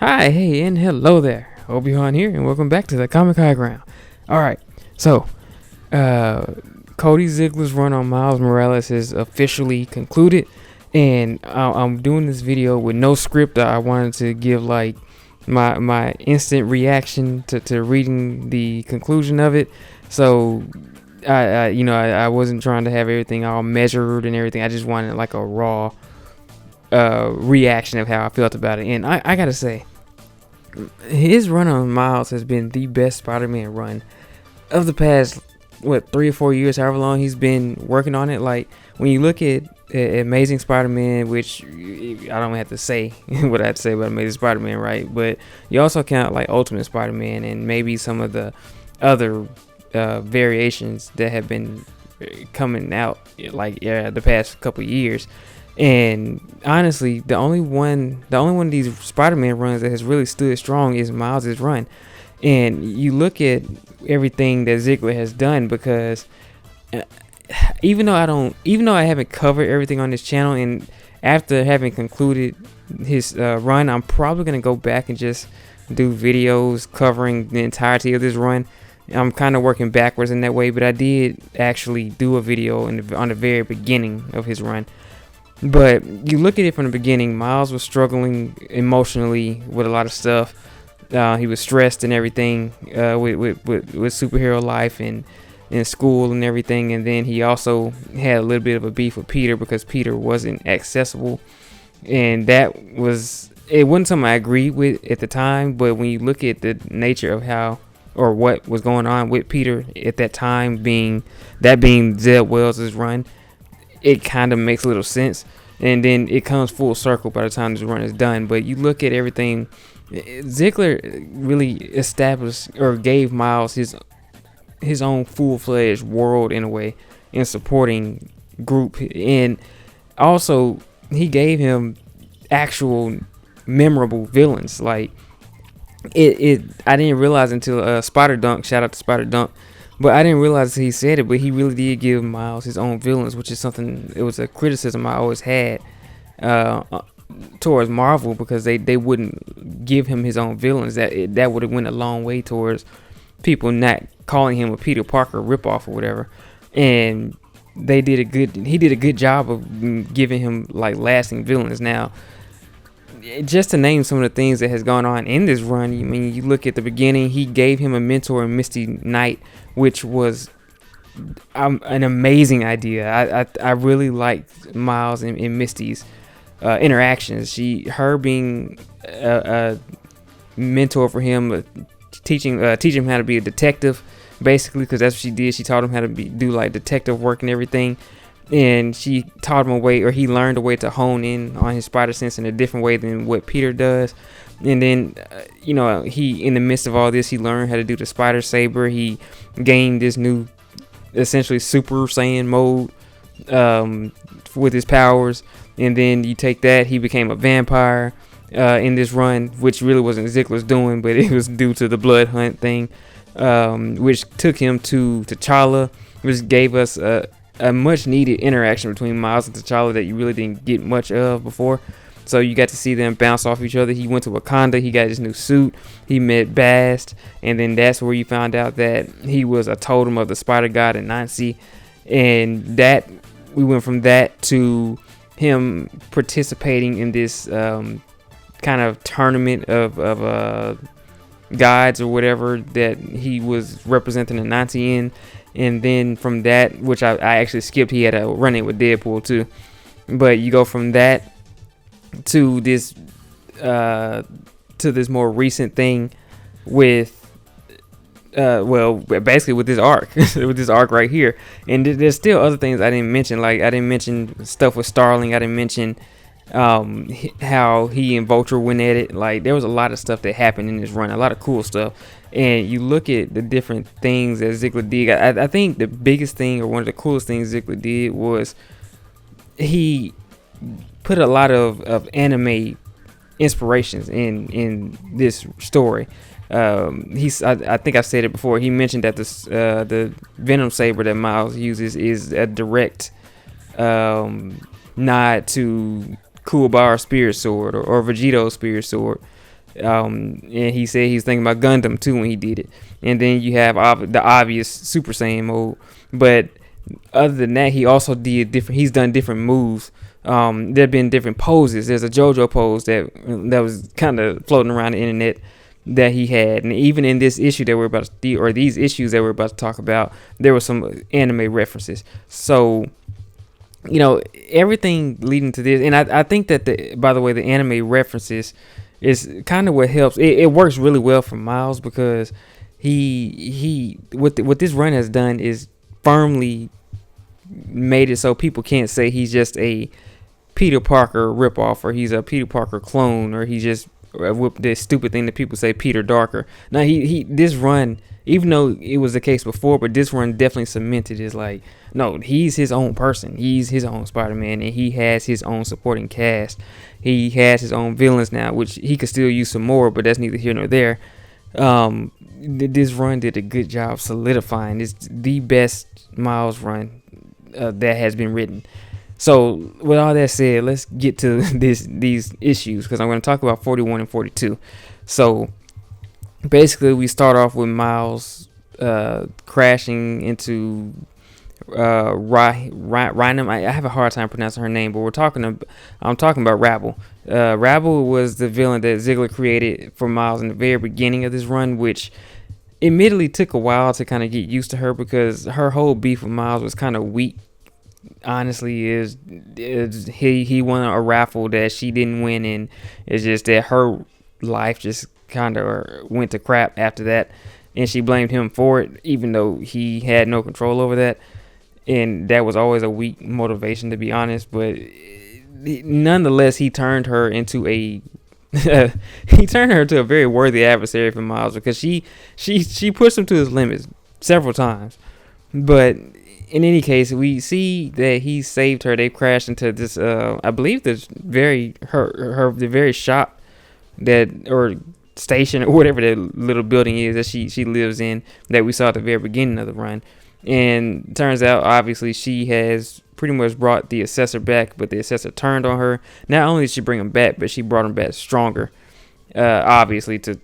Hi, hey, and hello there. Obi-Wan here, and welcome back to the Comic High Ground. Alright, so, uh, Cody Ziglar's run on Miles Morales is officially concluded, and I'm doing this video with no script. I wanted to give, like, my instant reaction to reading the conclusion of it, so I wasn't trying to have everything all measured and everything. I just wanted, like, a raw reaction of how I felt about it. And I gotta say, his run on Miles has been the best Spider-Man run of the past 3 or 4 years, however long he's been working on it. Like, when you look at Amazing Spider-Man, which I don't have to say what I have to say about Amazing Spider-Man, right? But you also count like Ultimate Spider-Man and maybe some of the other variations that have been coming out like the past couple years. And honestly, the only one of these Spider-Man runs that has really stood strong is Miles's run. And you look at everything that Ziglar has done, because even though I haven't covered everything on this channel, and after having concluded his run, I'm probably gonna go back and just do videos covering the entirety of this run. I'm kind of working backwards in that way, but I did actually do a video on the very beginning of his run. But you look at it from the beginning, Miles was struggling emotionally with a lot of stuff. He was stressed and everything with superhero life and in school and everything. And then he also had a little bit of a beef with Peter because Peter wasn't accessible. And it wasn't something I agreed with at the time. But when you look at the nature of how or what was going on with Peter at that time, being Zed Wells' run, it kind of makes a little sense. And then it comes full circle by the time this run is done. But you look at everything, Ziglar really established or gave Miles his own full-fledged world in a way, in supporting group. And also he gave him actual memorable villains. Like I didn't realize until Spider Dunk, shout out to Spider Dunk, but I didn't realize he said it, but he really did give Miles his own villains, which is something, it was a criticism I always had towards Marvel, because they wouldn't give him his own villains. That would have went a long way towards people not calling him a Peter Parker ripoff or whatever. And he did a good job of giving him like lasting villains. Now, just to name some of the things that has gone on in this run, I mean, you look at the beginning, he gave him a mentor in Misty Knight, which was an amazing idea. I really liked Miles and Misty's interactions. Her being a mentor for him, teaching him how to be a detective, basically, because that's what she did. She taught him how to do like detective work and everything. And she taught him a way, or he learned a way to hone in on his spider sense in a different way than what Peter does. And then, he, in the midst of all this, he learned how to do the spider saber. He gained this new, essentially Super Saiyan mode with his powers. And then you take that, he became a vampire in this run, which really wasn't Ziglar's doing, but it was due to the blood hunt thing, which took him to T'Challa, which gave us a much needed interaction between Miles and T'Challa that you really didn't get much of before. So you got to see them bounce off each other. He went to Wakanda, he got his new suit, he met Bast, and then that's where you found out that he was a totem of the spider god in Nancy. And that, we went from that to him participating in this kind of tournament of gods or whatever that he was representing the Nancy in. And then from that, which I actually skipped, he had a run-in with Deadpool too. But you go from that to this more recent thing with basically with this arc with this arc right here. And there's still other things I didn't mention. Like, I didn't mention stuff with Starling. I didn't mention how he and Vulture went at it. Like, there was a lot of stuff that happened in this run, a lot of cool stuff. And you look at the different things that Ziglar did. I think the biggest thing, or one of the coolest things Ziglar did, was he put a lot of anime inspirations in this story. I think I said it before. He mentioned that the Venom saber that Miles uses is a direct nod to Kuwabara's Spirit Sword or Vegeto's Spirit Sword. And he said he's thinking about Gundam too when he did it. And then you have the obvious Super Saiyan mode. But other than that, he also did different. He's done different moves. There've been different poses. There's a JoJo pose that was kind of floating around the internet that he had, and even in this issue that we're about to, or these issues that we're about to talk about, there were some anime references. So, everything leading to this, and I think that by the way, the anime references is kind of what helps. It works really well for Miles because he what this run has done is firmly made it so people can't say he's just a Peter Parker ripoff, or he's a Peter Parker clone, or he's just this stupid thing that people say Peter Darker. Now he this run, even though it was the case before, but this run definitely cemented is like, no, he's his own person. He's his own Spider-Man, and he has his own supporting cast. He has his own villains now, which he could still use some more, but that's neither here nor there. This run did a good job solidifying. It's the best Miles run that has been written. So with all that said, let's get to these issues, because I'm going to talk about 41 and 42. So basically, we start off with Miles crashing into Rhynum. I have a hard time pronouncing her name, but I'm talking about Rabble. Rabble was the villain that Ziglar created for Miles in the very beginning of this run, which admittedly took a while to kind of get used to her, because her whole beef with Miles was kind of weak. Honestly, is he won a raffle that she didn't win, and it's just that her life just kind of went to crap after that, and she blamed him for it, even though he had no control over that, and that was always a weak motivation, to be honest. But nonetheless, he turned her into a very worthy adversary for Miles, because she pushed him to his limits several times. But in any case, we see that he saved her. They crashed into this, I believe, the very shop or station or whatever that little building is that she lives in, that we saw at the very beginning of the run. And turns out, obviously, she has pretty much brought the Assessor back, but the Assessor turned on her. Not only did she bring him back, but she brought him back stronger, obviously, to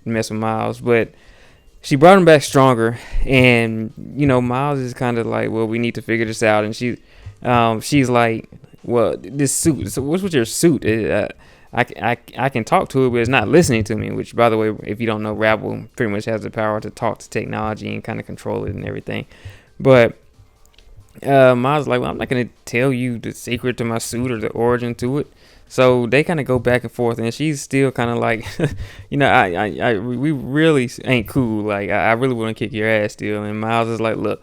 mess with Miles. But she brought him back stronger, and Miles is kind of like, well, we need to figure this out. And she's like, well, this suit. So what's with your suit? I can talk to it, but it's not listening to me. Which, by the way, if you don't know, Rabble pretty much has the power to talk to technology and kind of control it and everything. But Miles is like, well, I'm not gonna tell you the secret to my suit or the origin to it. So they kind of go back and forth, and she's still kind of like, we really ain't cool. Like, I really want to kick your ass still. And Miles is like, look,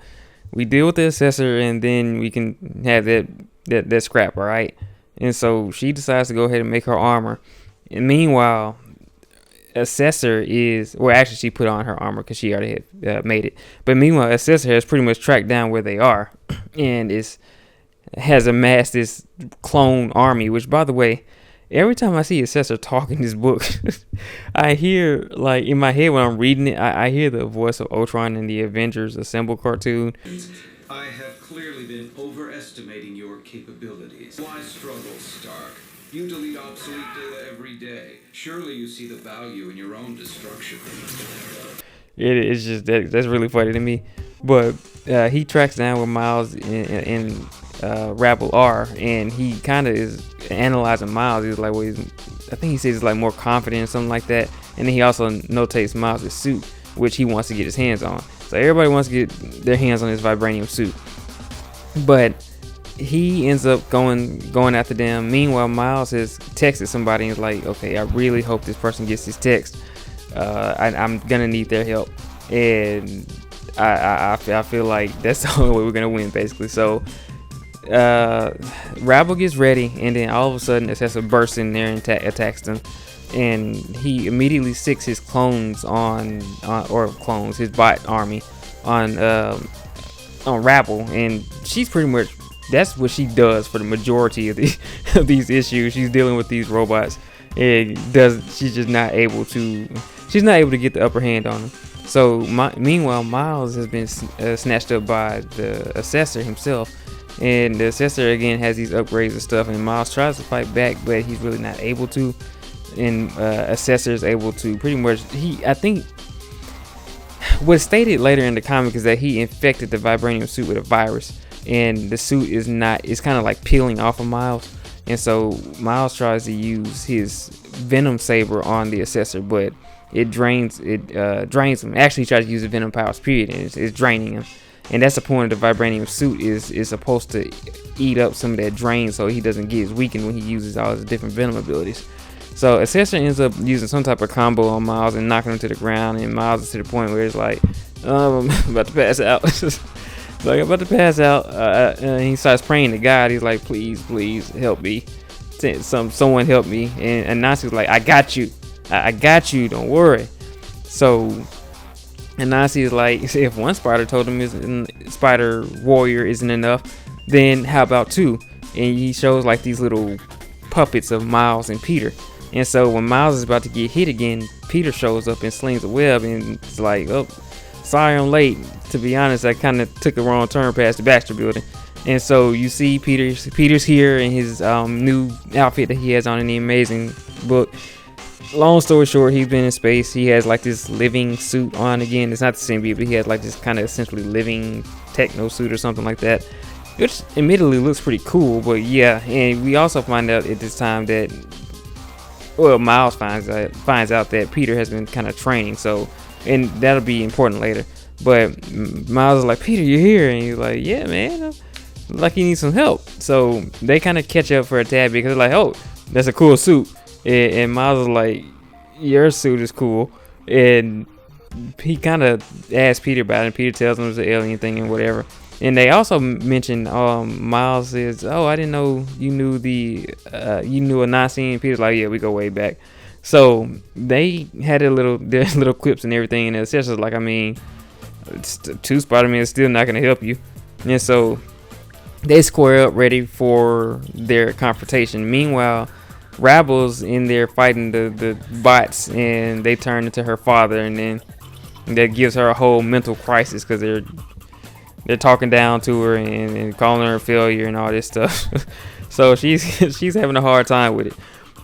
we deal with the Assessor, and then we can have that scrap, all right? And so she decides to go ahead and make her armor. And meanwhile, Assessor actually she put on her armor because she already had made it. But meanwhile, Assessor has pretty much tracked down where they are, and has amassed this clone army, which, by the way, every time I see Assessor talk in this book, I hear, like, in my head when I'm reading it, I hear the voice of Ultron in the Avengers Assemble cartoon. I have clearly been overestimating your capabilities. Why struggle, Stark? You delete obsolete data every day. Surely you see the value in your own destruction. It's just that's really funny to me. But he tracks down where Miles and Rabble are, and he kind of is analyzing Miles. He's like, well, I think he says he's like more confident or something like that. And then he also notates Miles' suit, which he wants to get his hands on. So everybody wants to get their hands on this vibranium suit, but he ends up going after them. Meanwhile, Miles has texted somebody and is like, okay, I really hope this person gets this text. I'm gonna need their help, and I feel like that's the only way we're gonna win, basically. So Rabble gets ready, and then all of a sudden Assessor bursts in there and attacks them, and he immediately sticks his clones his bot army on Rabble, and she's pretty much, that's what she does for the majority of these issues. She's dealing with these robots, and she's just not able to get the upper hand on them. So meanwhile, Miles has been snatched up by the Assessor himself, and the Assessor again has these upgrades and stuff, and Miles tries to fight back, but he's really not able to. and Assessor is able to pretty much, I think what's stated later in the comic is that he infected the vibranium suit with a virus, and the suit is kind of like peeling off of Miles. And so Miles tries to use his Venom Saber on the Assessor, but it drains him. Actually, he tries to use the Venom powers, period, and it's draining him. And that's the point of the vibranium suit, is supposed to eat up some of that drain so he doesn't get as weakened when he uses all his different Venom abilities. So Assessor ends up using some type of combo on Miles and knocking him to the ground, and Miles is to the point where it's like, I'm about to pass out. Like, I'm about to pass out. And he starts praying to God. He's like, please help me. Someone help me. And Nancy's like, I got you. I got you. Don't worry. So, and Nancy is like, if one spider told him spider warrior isn't enough, then how about two? And he shows like these little puppets of Miles and Peter. And so when Miles is about to get hit again, Peter shows up and slings a web, and it's like, oh, sorry I'm late. To be honest, I kind of took a wrong turn past the Baxter building. And so you see Peter's here in his new outfit that he has on in the Amazing book. Long story short, he's been in space. He has like this living suit on again. It's not the same, but he has like this kind of essentially living techno suit or something like that, which admittedly looks pretty cool. But yeah, and we also find out at this time that, well, Miles finds out that Peter has been kind of training. So, and that'll be important later. But Miles is like, Peter, you're here, and he's like, yeah, man, like he needs some help. So they kind of catch up for a tad because they're like, oh, that's a cool suit. And Miles is like, your suit is cool. And he kind of asks Peter about it, and Peter tells him it's an alien thing and whatever. And they also mentioned Miles says, oh, I didn't know you knew you knew a Nazi. And Peter's like, yeah, we go way back. So they had their little clips and everything. And the Assessor's like, I mean, two Spider-Man is still not going to help you. And so they square up ready for their confrontation. Meanwhile, Rabble's in there fighting the bots, and they turn into her father, and then that gives her a whole mental crisis because they're talking down to her and calling her a failure and all this stuff. So she's having a hard time with it.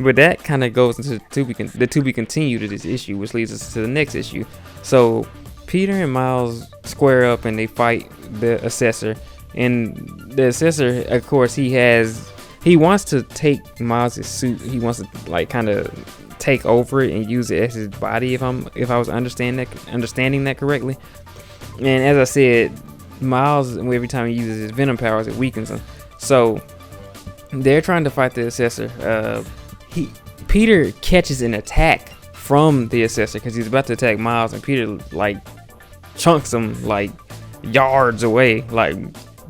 But that kind of goes into the to be continued to this issue, which leads us to the next issue. So Peter and Miles square up and they fight the Assessor. And the Assessor, of course, he wants to take Miles' suit. He wants to like kind of take over it and use it as his body. If I was understanding that correctly. And as I said, Miles, every time he uses his Venom powers, it weakens him. So they're trying to fight the Assessor. Peter catches an attack from the Assessor because he's about to attack Miles, and Peter like chunks him like yards away, like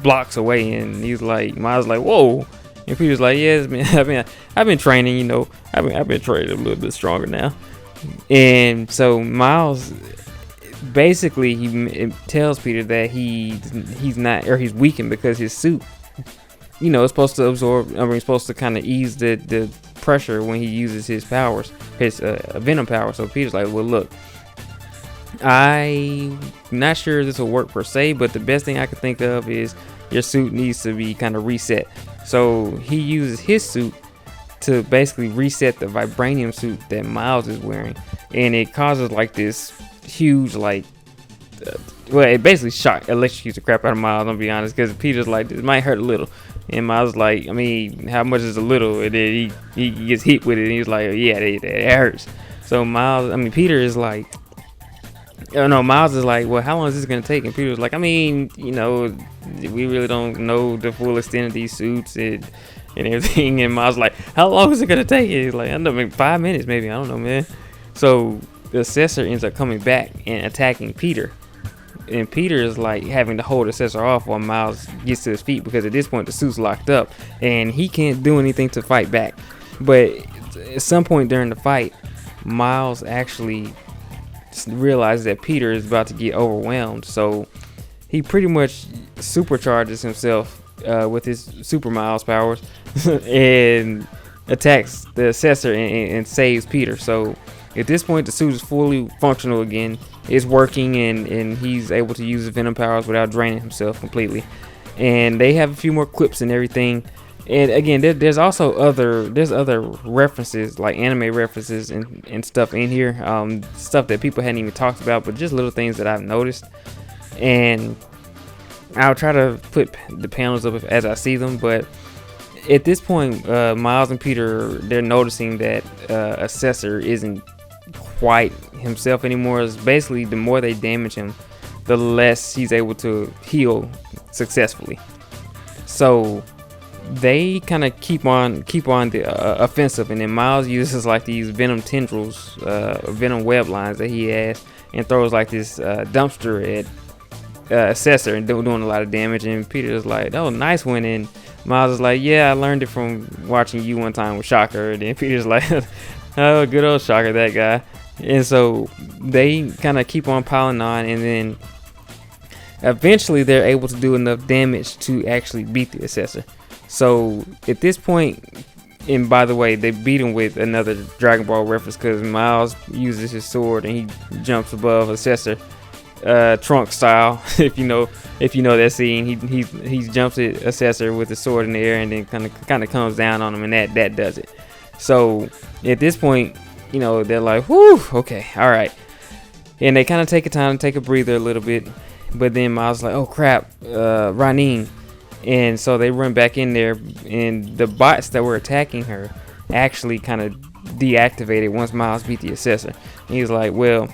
blocks away, and he's like, Miles like, whoa. And Peter's like, yes, man, I've been training, you know, I've been training a little bit stronger now. And so Miles basically he tells Peter that he's not, or he's weakened because his suit, you know, is supposed to absorb, I mean, supposed to kind of ease the pressure when he uses his powers, his Venom power. So Peter's like, well, look, I'm not sure this will work per se, but the best thing I can think of is your suit needs to be kind of reset. So he uses his suit to basically reset the vibranium suit that Miles is wearing, and it causes like this huge it basically electrocutes the crap out of Miles. I'll be honest, because Peter's like, this might hurt a little, and Miles is like, I mean, how much is a little? And then he gets hit with it, and he's like, yeah, it hurts. So Peter is like, oh no, Miles is like, well, how long is this gonna take? And Peter's like, I mean, you know, we really don't know the full extent of these suits and everything. And Miles is like, how long is it gonna take? And he's like, I don't know, maybe 5 minutes, maybe, I don't know, man. So the Assessor ends up coming back and attacking Peter, and Peter is like having to hold the Assessor off while Miles gets to his feet, because at this point the suit's locked up and he can't do anything to fight back. But at some point during the fight, Miles actually realizes that Peter is about to get overwhelmed, so he pretty much supercharges himself with his Super Miles powers and attacks the Assessor and saves Peter. So at this point the suit is fully functional again, it's working, and he's able to use his Venom powers without draining himself completely. And they have a few more clips and everything, And again, there's also other references, like anime references and stuff in here, stuff that people hadn't even talked about, but just little things that I've noticed. And I'll try to put the panels up as I see them. But at this point, Miles and Peter, they're noticing that Assessor isn't quite himself anymore. It's basically, the more they damage him, the less he's able to heal successfully. So they kind of keep on the offensive, and then Miles uses like these venom tendrils, venom web lines that he has, and throws like this dumpster at Assessor and doing a lot of damage. And Peter's like, "Oh, nice one." And Miles is like, "Yeah, I learned it from watching you one time with Shocker." And then Peter's like, "Oh, good old Shocker, that guy." And so they kind of keep on piling on, and then eventually they're able to do enough damage to actually beat the Assessor. So at this point, and by the way, they beat him with another Dragon Ball reference, because Miles uses his sword and he jumps above Assessor, Trunk style. if you know that scene, he jumps at Assessor with the sword in the air, and then kind of comes down on him, and that does it. So at this point, they're like, "Whew, okay, all right," and they kind of take a time to take a breather a little bit. But then Miles is like, "Oh crap, Ranin." And so they run back in there, and the bots that were attacking her actually kind of deactivated once Miles beat the Assessor. And he's like, "Well,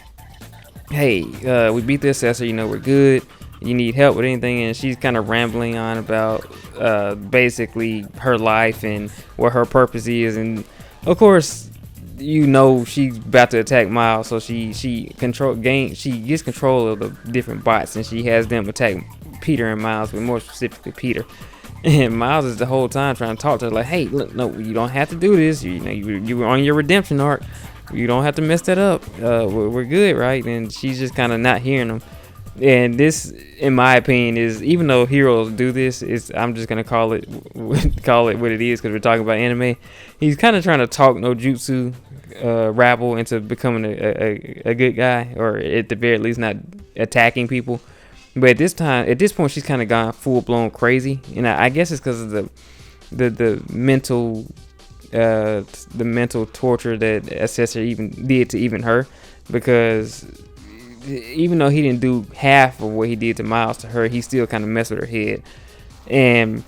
hey, we beat the Assessor, we're good. You need help with anything?" And she's kind of rambling on about basically her life and what her purpose is. And of course, she's about to attack Miles, so she gets control of the different bots, and she has them attack Peter and Miles, but more specifically Peter. And Miles is the whole time trying to talk to her, like, "Hey, look, no, you don't have to do this. You were on your redemption arc. You don't have to mess that up. We're good, right?" And she's just kind of not hearing them. And this, in my opinion, is, even though heroes do this, I'm just gonna call it what it is, because we're talking about anime. He's kind of trying to talk no jutsu Rabble into becoming a good guy, or at the very least not attacking people. But at this point, she's kind of gone full blown crazy, and I guess it's because of the mental torture that Assessor even did to even her, because even though he didn't do half of what he did to Miles to her, he still kind of messed with her head, and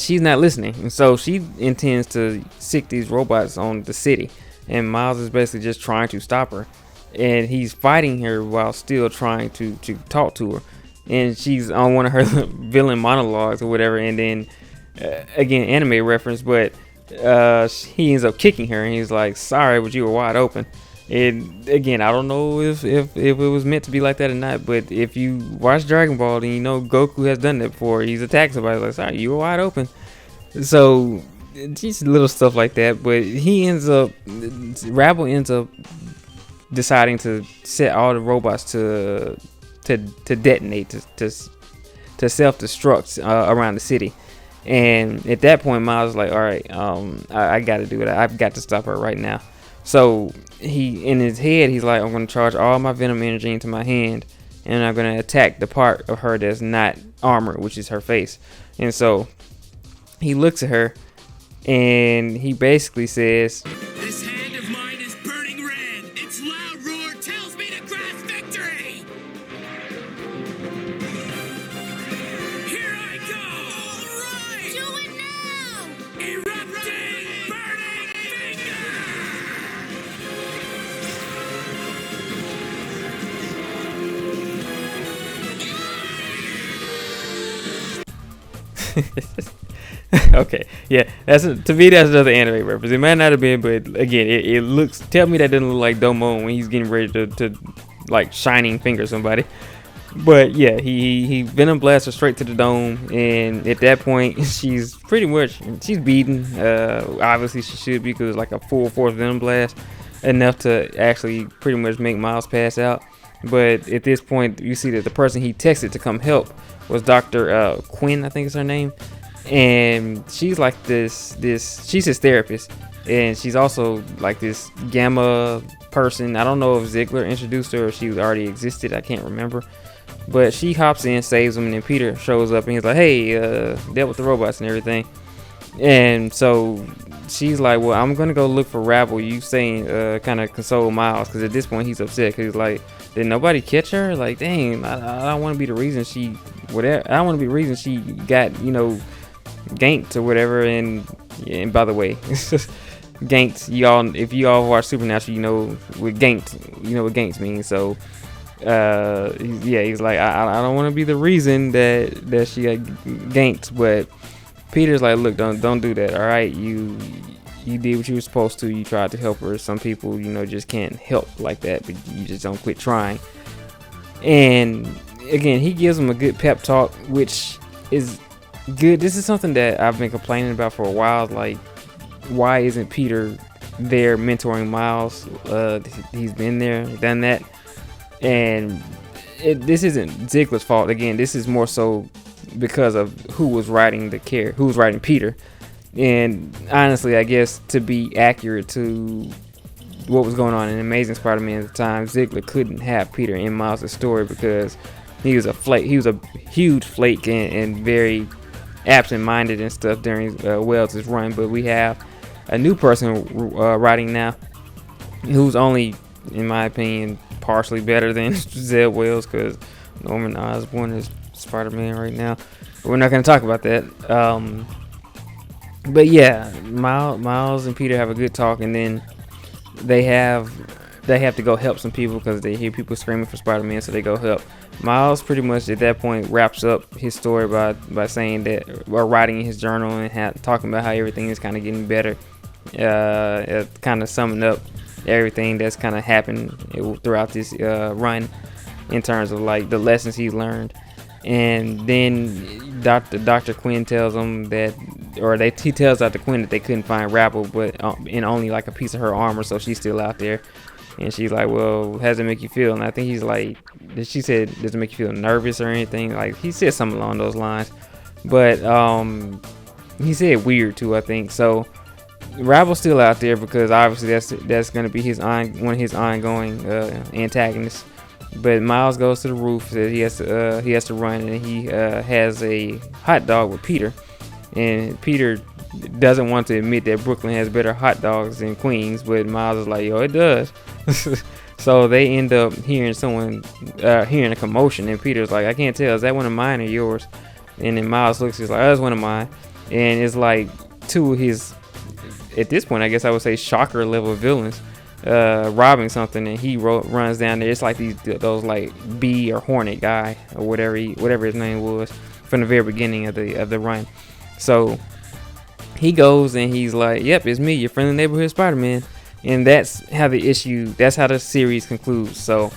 she's not listening. And so she intends to sick these robots on the city, and Miles is basically just trying to stop her, and he's fighting her while still trying to talk to her. And she's on one of her villain monologues or whatever, and then again, anime reference, but he ends up kicking her, and he's like, "Sorry, but you were wide open." And again, I don't know if it was meant to be like that or not, but if you watch Dragon Ball, then Goku has done that before. He's attacked somebody, like, "Sorry, you were wide open." So just little stuff like that. But Rabble ends up deciding to set all the robots to detonate, to self-destruct around the city. And at that point, Miles is like, "All right, I got to do it. I've got to stop her right now." So in his head, he's like, "I'm going to charge all my venom energy into my hand, and I'm going to attack the part of her that's not armor, which is her face." And so he looks at her, and he basically says, "This hand of mine is burning red. Its loud roar tells me to grasp victory. Here I go. All right. Do it now! Erupting burning finger." okay, yeah, to me that's another anime reference. It might not have been, but again, it looks. Tell me that doesn't look like Domon when he's getting ready to like shining finger somebody. But yeah, he venom blasts her straight to the dome, and at that point, she's beaten. Obviously, she should be, because it's like a full force venom blast, enough to actually pretty much make Miles pass out. But at this point, you see that the person he texted to come help was Dr. Quinn, I think is her name. And she's like she's his therapist, and she's also like this gamma person. I don't know if Ziglar introduced her or she already existed, I can't remember. But she hops in, saves him, and then Peter shows up and he's like, "Hey, dealt with the robots and everything." And so she's like, "Well, I'm gonna go look for Rabble." You saying, kind of console Miles, because at this point he's upset because he's like, "Did nobody catch her? Like, dang, I don't want to be the reason she whatever. I don't want to be the reason she got ganked or whatever." And by the way, ganked. If you all watch Supernatural, you know what ganked means. So. He's like, I don't want to be the reason that she got ganked, but Peter's like, look, don't do that. All right, you did what you were supposed to. You tried to help her. Some people, just can't help like that, but you just don't quit trying. And again, he gives him a good pep talk, which is good. This is something that I've been complaining about for a while. Like, why isn't Peter there mentoring Miles? He's been there, done that. And this isn't Ziglar's fault. Again, this is more so because of who was writing Peter. And honestly, I guess to be accurate to what was going on in Amazing Spider-Man at the time, Ziglar couldn't have Peter in Miles' story because he was a huge flake and very absent-minded and stuff during Wells' run. But we have a new person writing now who's only, in my opinion, partially better than Zed Wells, because Norman Osborn is Spider-Man right now. But we're not going to talk about that. But yeah, Miles and Peter have a good talk, and then they have to go help some people because they hear people screaming for Spider-Man, so they go help. Miles pretty much at that point wraps up his story by saying that, or writing in his journal and talking about how everything is kind of getting better, kind of summing up everything that's kind of happened throughout this run in terms of like the lessons he learned. And then Dr. Quinn tells him he tells Dr. Quinn that they couldn't find Rabble, but in only like a piece of her armor, so she's still out there. And she's like, well, how does it make you feel? And I think he's like, she said, does it make you feel nervous or anything? Like, he said something along those lines, but he said weird too, I think. So Rabble's still out there because obviously that's going to be one of his ongoing antagonists. But Miles goes to the roof, says he has to run, and he has a hot dog with Peter. And Peter doesn't want to admit that Brooklyn has better hot dogs than Queens, but Miles is like, yo, it does. So they end up hearing a commotion, and Peter's like, I can't tell, is that one of mine or yours? And then Miles looks, he's like, oh, that's one of mine. And it's like two of his, at this point, I guess I would say, shocker level villains robbing something, and he runs down there. It's like those like bee or hornet guy or whatever his name was from the very beginning of the run. So he goes and he's like, yep, it's me, your friendly neighborhood Spider-Man. And that's how the series concludes. So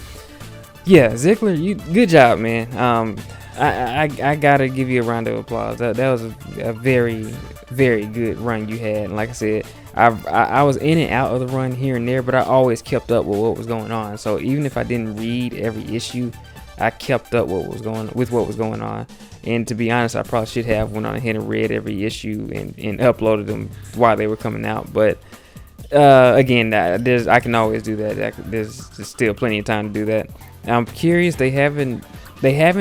yeah, Ziglar, good job, man. I gotta give you a round of applause. That was a very, very good run you had. And like I said, I was in and out of the run here and there, but I always kept up with what was going on. So even if I didn't read every issue, I kept up with what was going on. And to be honest, I probably should have went on ahead and read every issue and uploaded them while they were coming out. But again, I can always do that. There's still plenty of time to do that. I'm curious. They haven't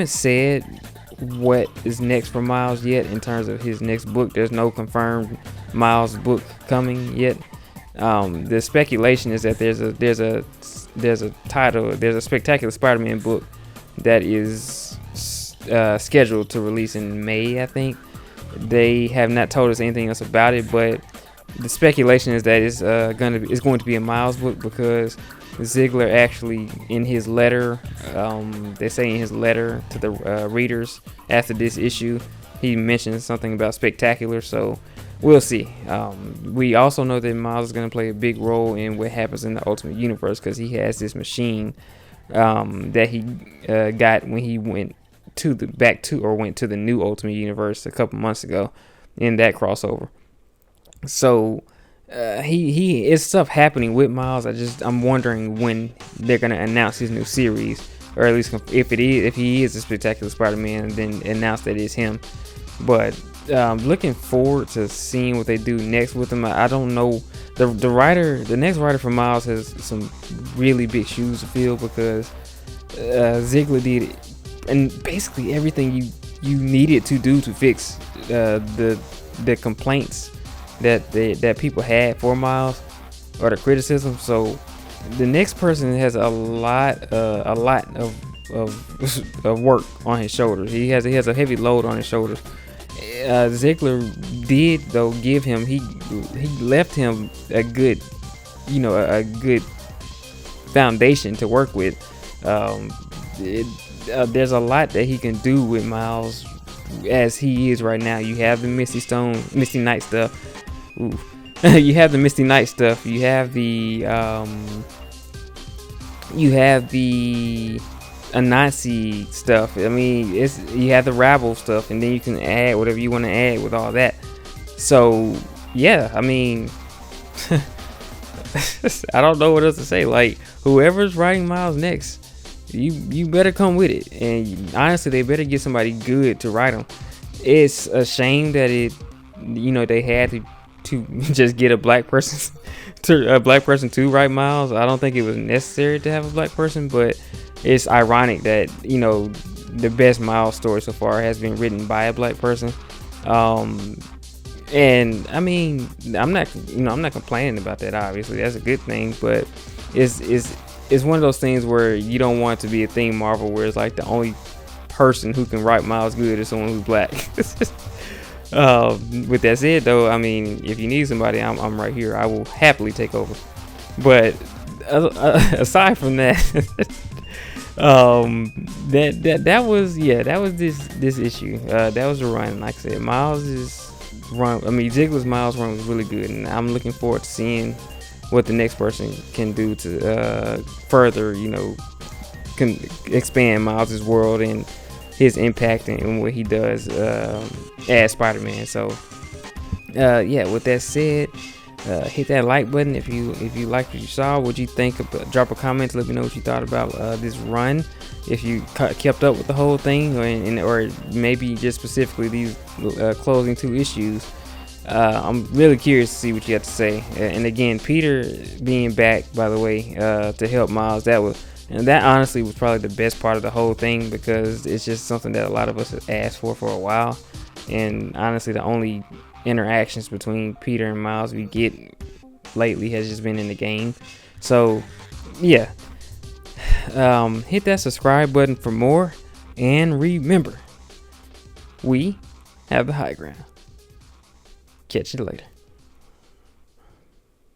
said what is next for Miles yet in terms of his next book. There's no confirmed Miles book coming yet. The speculation is that there's a Spectacular Spider-Man book that is scheduled to release in May, I think. They have not told us anything else about it, but the speculation is that it's going to be a Miles book because Ziglar actually, in his letter, they say in his letter to the readers after this issue, he mentions something about Spectacular, so we'll see. We also know that Miles is going to play a big role in what happens in the Ultimate Universe because he has this machine that he got when he went to the new Ultimate Universe a couple months ago in that crossover. So he is stuff happening with Miles. I'm wondering when they're gonna announce his new series, or at least if he is a Spectacular Spider-Man, then announce that it's him. But looking forward to seeing what they do next with him. I don't know. The next writer for Miles has some really big shoes to fill because Ziglar did and basically everything you needed to do to fix the complaints that people had for Miles, or the criticism. So the next person has a lot of work on his shoulders. He has a heavy load on his shoulders. Ziglar did though give him, he left him a good, a good foundation to work with. There's a lot that he can do with Miles as he is right now. You have the Misty Knight stuff. Ooh. You have the Misty Knight stuff. You have the Anansi stuff. I mean, you have the Rabble stuff, and then you can add whatever you want to add with all that. So yeah, I mean, I don't know what else to say. Like, whoever's writing Miles next, you better come with it. And honestly, they better get somebody good to write them. It's a shame that they had to just get a black person to write Miles. I don't think it was necessary to have a black person, but it's ironic that the best Miles story so far has been written by a black person. And I mean, I'm not complaining about that. Obviously, that's a good thing, but it's one of those things where you don't want it to be a thing, Marvel, where it's like the only person who can write Miles good is someone who's black. With that said, though, I mean, if you need somebody, I'm right here. I will happily take over. But aside from that, that was this issue. That was a run. Like I said, Ziglar's Miles run was really good, and I'm looking forward to seeing what the next person can do to further, can expand Miles' world and his impact and what he does as Spider-Man. So with that said, hit that like button if you liked what you saw. What you think? Drop a comment to let me know what you thought about this run, if you kept up with the whole thing, or maybe just specifically these closing 2 issues. I'm really curious to see what you have to say. And again, Peter being back, by the way, to help Miles, that honestly was probably the best part of the whole thing, because it's just something that a lot of us have asked for a while. And honestly, the only interactions between Peter and Miles we get lately has just been in the game. So yeah, hit that subscribe button for more, and remember, we have the high ground. Catch you later.